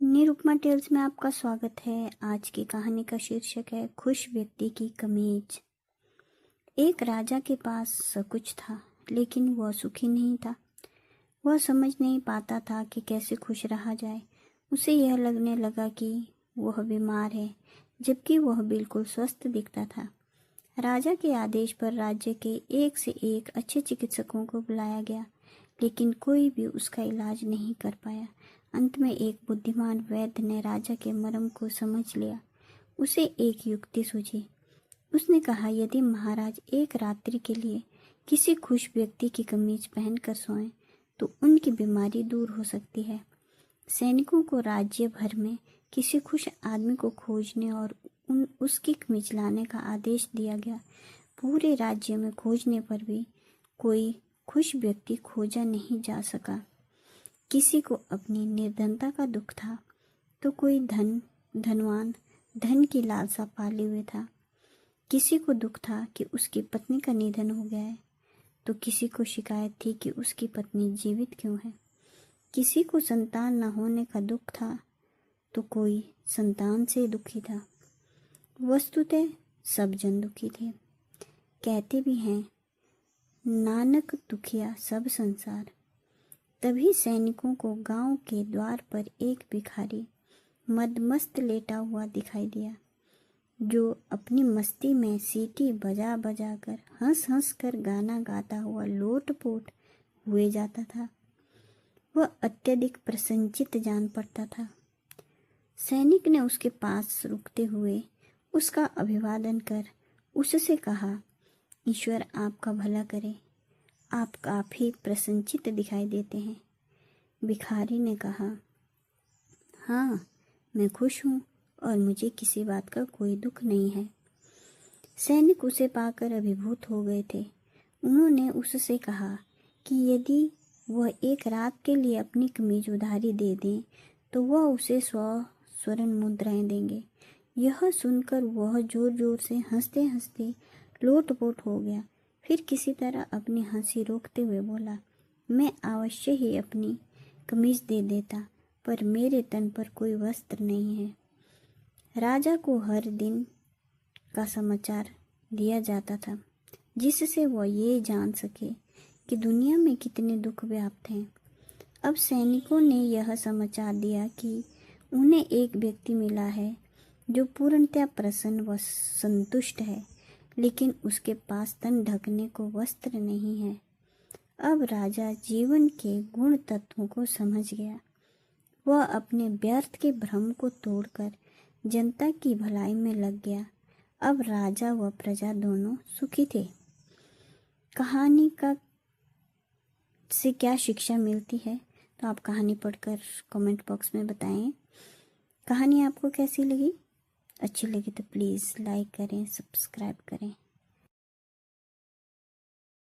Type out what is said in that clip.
Nirupama tales में आपका स्वागत है। आज की कहानी का शीर्षक है खुश व्यक्ति की कमीज। एक राजा के पास सब कुछ था, लेकिन वह सुखी नहीं था। वह समझ नहीं पाता था कि कैसे खुश रहा जाए। उसे यह लगने लगा कि वह बीमार है, जबकि वह बिल्कुल स्वस्थ दिखता था। राजा के आदेश पर राज्य के एक से एक अच्छे चिकित्सकों को बुलाया गया, लेकिन कोई भी उसका इलाज नहीं कर पाया। अंत में एक बुद्धिमान वैद्य ने राजा के मर्म को समझ लिया। उसे एक युक्ति सूझी। उसने कहा, यदि महाराज एक रात्रि के लिए किसी खुश व्यक्ति की कमीज पहनकर सोएं, तो उनकी बीमारी दूर हो सकती है। सैनिकों को राज्य भर में किसी खुश आदमी को खोजने और उसकी कमीज लाने का आदेश दिया गया। पूरे राज्य में खोजने पर भी कोई खुश व्यक्ति खोजा नहीं जा सका। किसी को अपनी निर्धनता का दुख था, तो कोई धनवान धन की लालसा पाले हुए था। किसी को दुख था कि उसकी पत्नी का निधन हो गया है, तो किसी को शिकायत थी कि उसकी पत्नी जीवित क्यों है। किसी को संतान न होने का दुख था, तो कोई संतान से दुखी था। वस्तुतः सब जन दुखी थे। कहते भी हैं, नानक दुखिया सब संसार। तभी सैनिकों को गांव के द्वार पर एक भिखारी मदमस्त लेटा हुआ दिखाई दिया, जो अपनी मस्ती में सीटी बजा बजा कर हंस हंस कर गाना गाता हुआ लोटपोट हुए जाता था। वह अत्यधिक प्रसन्नचित्त जान पड़ता था। सैनिक ने उसके पास रुकते हुए उसका अभिवादन कर उससे कहा, ईश्वर आपका भला करे, आप काफी प्रसन्नचित्त दिखाई देते हैं। भिखारी ने कहा, हाँ, मैं खुश हूँ और मुझे किसी बात का कोई दुख नहीं है। सैनिक उसे पाकर अभिभूत हो गए थे। उन्होंने उससे कहा कि यदि वह एक रात के लिए अपनी कमीज उधारी दे दें, तो वह उसे 100 स्वर्ण मुद्राएं देंगे। यह सुनकर वह जोर जोर से हंसते हंसते लोटपोट हो गया। फिर किसी तरह अपनी हंसी रोकते हुए बोला, मैं अवश्य ही अपनी कमीज दे देता, पर मेरे तन पर कोई वस्त्र नहीं है। राजा को हर दिन का समाचार दिया जाता था, जिससे वह ये जान सके कि दुनिया में कितने दुख व्याप्त हैं। अब सैनिकों ने यह समाचार दिया कि उन्हें एक व्यक्ति मिला है जो पूर्णतया प्रसन्न व संतुष्ट है, लेकिन उसके पास तन ढकने को वस्त्र नहीं है। अब राजा जीवन के गुण तत्वों को समझ गया। वह अपने व्यर्थ के भ्रम को तोड़कर जनता की भलाई में लग गया। अब राजा व प्रजा दोनों सुखी थे। कहानी का से क्या शिक्षा मिलती है, तो आप कहानी पढ़कर कमेंट बॉक्स में बताएं। कहानी आपको कैसी लगी? अच्छी लगी तो प्लीज़ लाइक करें, सब्सक्राइब करें।